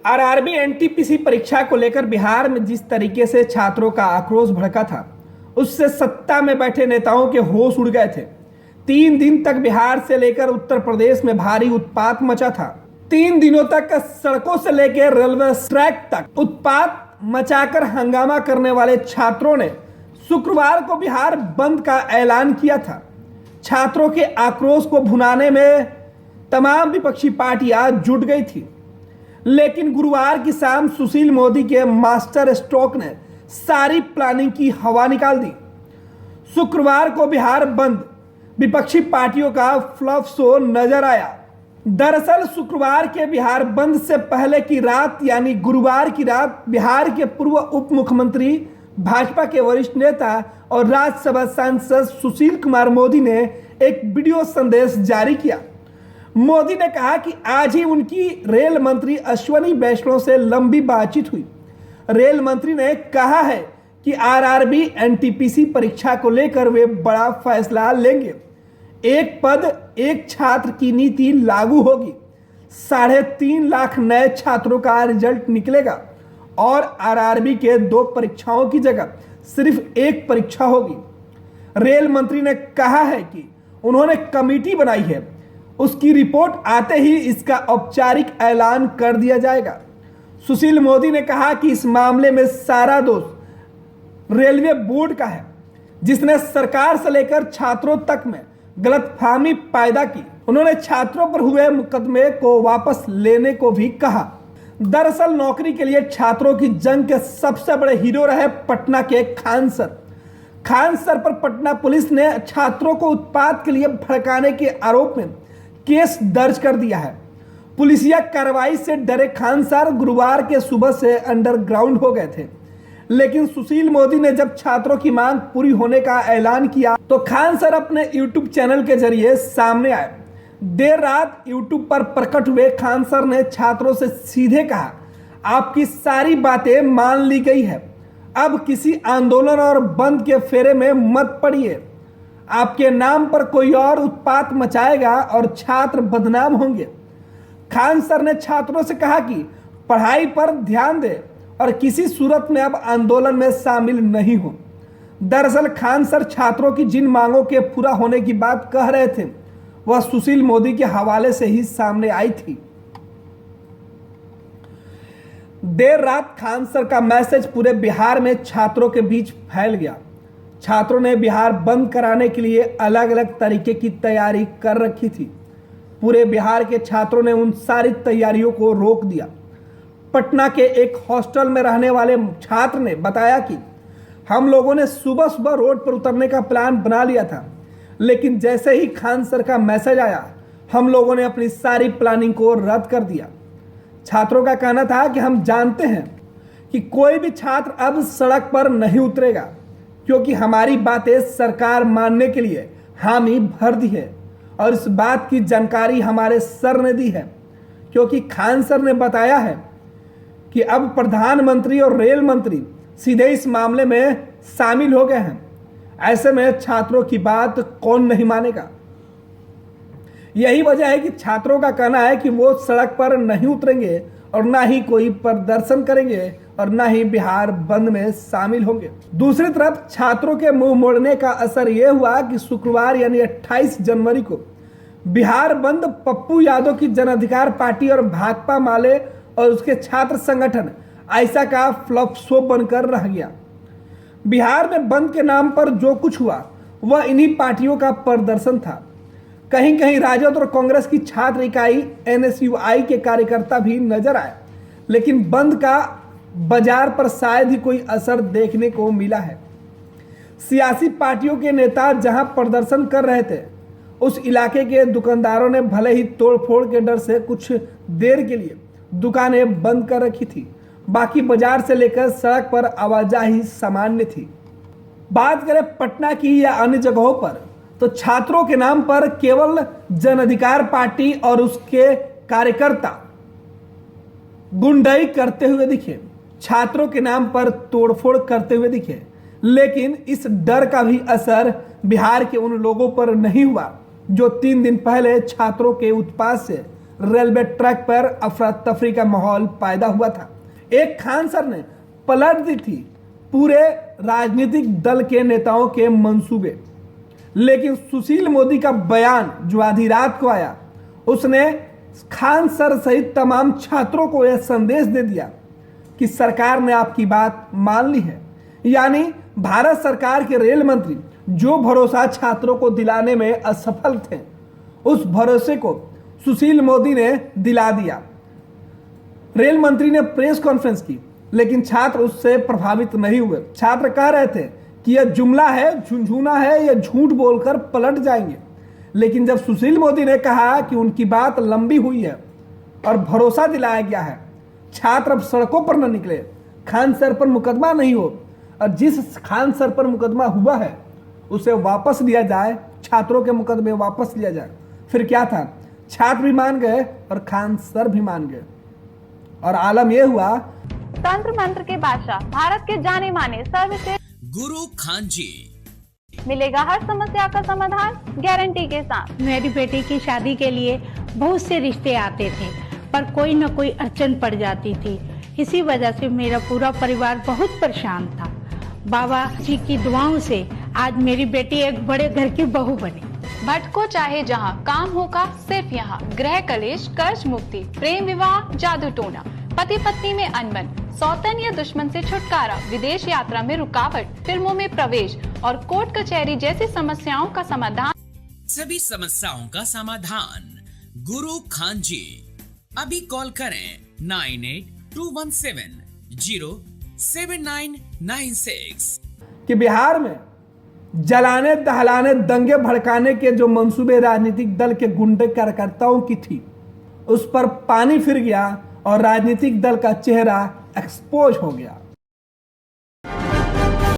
RRB NTPC परीक्षा को लेकर बिहार में जिस तरीके से छात्रों का आक्रोश भड़का था, उससे सत्ता में बैठे नेताओं के होश उड़ गए थे। 3 दिन तक बिहार से लेकर उत्तर प्रदेश में भारी उत्पात मचा था। 3 दिनों तक सड़कों से लेकर रेलवे ट्रैक तक उत्पात मचाकर हंगामा करने वाले छात्रों ने शुक्रवार को बिहार बंद का ऐलान किया था। छात्रों के आक्रोश को भुनाने में तमाम विपक्षी पार्टियां जुट गई थी, लेकिन गुरुवार की शाम सुशील मोदी के मास्टर स्ट्रोक ने सारी प्लानिंग की हवा निकाल दी। शुक्रवार को बिहार बंद विपक्षी पार्टियों का फ्लॉप शो नजर आया। दरअसल शुक्रवार के बिहार बंद से पहले की रात यानी गुरुवार की रात बिहार के पूर्व उप मुख्यमंत्री, भाजपा के वरिष्ठ नेता और राज्यसभा सांसद सुशील कुमार मोदी ने एक वीडियो संदेश जारी किया। मोदी ने कहा कि आज ही उनकी रेल मंत्री अश्विनी वैष्णव से लंबी बातचीत हुई। रेल मंत्री ने कहा है कि आरआरबी एनटीपीसी परीक्षा को लेकर वे बड़ा फैसला लेंगे। एक पद एक छात्र की नीति लागू होगी। 3.5 लाख नए छात्रों का रिजल्ट निकलेगा और आरआरबी के 2 परीक्षाओं की जगह सिर्फ 1 परीक्षा होगी। रेल मंत्री ने कहा है कि उन्होंने कमेटी बनाई है, उसकी रिपोर्ट आते ही इसका औपचारिक ऐलान कर दिया जाएगा। सुशील मोदी ने कहा कि इस मामले में सारा दोष रेलवे बोर्ड का है, जिसने सरकार से लेकर छात्रों तक में गलतफहमी पैदा की। उन्होंने छात्रों पर हुए मुकदमे को वापस लेने को भी कहा। दरअसल नौकरी के लिए छात्रों की जंग के सबसे बड़े हीरो रहे पटना के खान सर। खान सर पर पटना पुलिस ने छात्रों को उत्पात के लिए भड़काने के आरोप में केस दर्ज कर दिया है। पुलिसिया कार्रवाई से डरे खान सर गुरुवार के सुबह से अंडरग्राउंड हो गए थे, लेकिन सुशील मोदी ने जब छात्रों की मांग पूरी होने का ऐलान किया तो खान सर अपने यूट्यूब चैनल के जरिए सामने आए। देर रात यूट्यूब पर प्रकट हुए खान सर ने छात्रों से सीधे कहा, आपकी सारी बातें मान ली गई है, अब किसी आंदोलन और बंद के फेरे में मत पड़िए। आपके नाम पर कोई और उत्पात मचाएगा और छात्र बदनाम होंगे। खान सर ने छात्रों से कहा कि पढ़ाई पर ध्यान दें और किसी सूरत में अब आंदोलन में शामिल नहीं हो। दरअसल खान सर छात्रों की जिन मांगों के पूरा होने की बात कह रहे थे, वह सुशील मोदी के हवाले से ही सामने आई थी। देर रात खान सर का मैसेज पूरे बिहार में छात्रों के बीच फैल गया। छात्रों ने बिहार बंद कराने के लिए अलग अलग तरीके की तैयारी कर रखी थी। पूरे बिहार के छात्रों ने उन सारी तैयारियों को रोक दिया। पटना के एक हॉस्टल में रहने वाले छात्र ने बताया कि हम लोगों ने सुबह सुबह रोड पर उतरने का प्लान बना लिया था, लेकिन जैसे ही खान सर का मैसेज आया, हम लोगों ने अपनी सारी प्लानिंग को रद्द कर दिया। छात्रों का कहना था कि हम जानते हैं कि कोई भी छात्र अब सड़क पर नहीं उतरेगा, क्योंकि हमारी बातें सरकार मानने के लिए हामी भर दी है और इस बात की जानकारी हमारे सर ने दी है, क्योंकि खान सर ने बताया है कि अब प्रधानमंत्री और रेल मंत्री सीधे इस मामले में शामिल हो गए हैं। ऐसे में छात्रों की बात कौन नहीं मानेगा। यही वजह है कि छात्रों का कहना है कि वो सड़क पर नहीं उतरेंगे और ना ही कोई प्रदर्शन करेंगे और ना ही बिहार बंद में शामिल होंगे। दूसरी तरफ छात्रों के मुंह मोड़ने का असर यह हुआ कि शुक्रवार यानी 28 जनवरी को बिहार बंद पप्पू यादव की जन अधिकार पार्टी और भाकपा माले और उसके छात्र संगठन ऐसा का फ्लॉप शो बनकर रह गया। बिहार में बंद के नाम पर जो कुछ हुआ वह इन्हीं पार्टियों का प्रदर्शन था। कहीं कहीं राजद और कांग्रेस की छात्र इकाई एनएसयूआई के कार्यकर्ता भी नजर आए, लेकिन बंद का बाजार पर शायद ही कोई असर देखने को मिला है। सियासी पार्टियों के नेता जहां प्रदर्शन कर रहे थे, उस इलाके के दुकानदारों ने भले ही तोड़फोड़ के डर से कुछ देर के लिए दुकानें बंद कर रखी थी, बाकी बाजार से लेकर सड़क पर आवाजाही सामान्य थी। बात करें पटना की या अन्य जगहों पर, तो छात्रों के नाम पर केवल जन अधिकार पार्टी और उसके कार्यकर्ता गुंडाई करते हुए दिखे, छात्रों के नाम पर तोड़फोड़ करते हुए दिखे, लेकिन इस डर का भी असर बिहार के उन लोगों पर नहीं हुआ जो 3 दिन पहले छात्रों के उत्पात से रेलवे ट्रैक पर अफरा तफरी का माहौल पैदा हुआ था। एक खान सर ने पलट दी थी पूरे राजनीतिक दल के नेताओं के मंसूबे। लेकिन सुशील मोदी का बयान जो आधी रात को आया, उसने खान सर सहित तमाम छात्रों को यह संदेश दे दिया कि सरकार ने आपकी बात मान ली है। यानी भारत सरकार के रेल मंत्री जो भरोसा छात्रों को दिलाने में असफल थे, उस भरोसे को सुशील मोदी ने दिला दिया। रेल मंत्री ने प्रेस कॉन्फ्रेंस की, लेकिन छात्र उससे प्रभावित नहीं हुए। छात्र कह रहे थे कि यह जुमला है, झुनझुना है, यह झूठ बोलकर पलट जाएंगे। लेकिन जब सुशील मोदी ने कहा कि उनकी बात लंबी हुई है और भरोसा दिलाया गया है, छात्र अब सड़कों पर न निकले, खान सर पर मुकदमा नहीं हो, और जिस खान सर पर मुकदमा हुआ है उसे वापस लिया जाए, छात्रों के मुकदमे वापस लिया जाए। फिर क्या था, छात्र भी मान गए और खान सर भी मान गए, और आलम यह हुआ। तंत्र मंत्र के बादशाह, भारत के जाने माने सर्वश्रेष्ठ गुरु खान जी, मिलेगा हर समस्या का समाधान गारंटी के साथ। मेरी बेटी की शादी के लिए बहुत से रिश्ते आते थे, पर कोई न कोई अड़चन पड़ जाती थी। इसी वजह से मेरा पूरा परिवार बहुत परेशान था। बाबा जी की दुआओं से आज मेरी बेटी एक बड़े घर की बहू बनी। भटको चाहे जहाँ, काम होगा सिर्फ यहाँ। गृह कलेश, कर्ज मुक्ति, प्रेम विवाह, जादू टोना, पति पत्नी में अनबन, सौतन या दुश्मन से छुटकारा, विदेश यात्रा में रुकावट, फिल्मों में प्रवेश और कोर्ट कचहरी जैसी समस्याओं का समाधान। सभी समस्याओं का समाधान गुरु खान जी। अभी कॉल करें 9821707996 कि बिहार में जलाने दहलाने, दंगे भड़काने के जो मंसूबे राजनीतिक दल के गुंडे कार्यकर्ताओं की थी, उस पर पानी फिर गया और राजनीतिक दल का चेहरा एक्सपोज हो गया।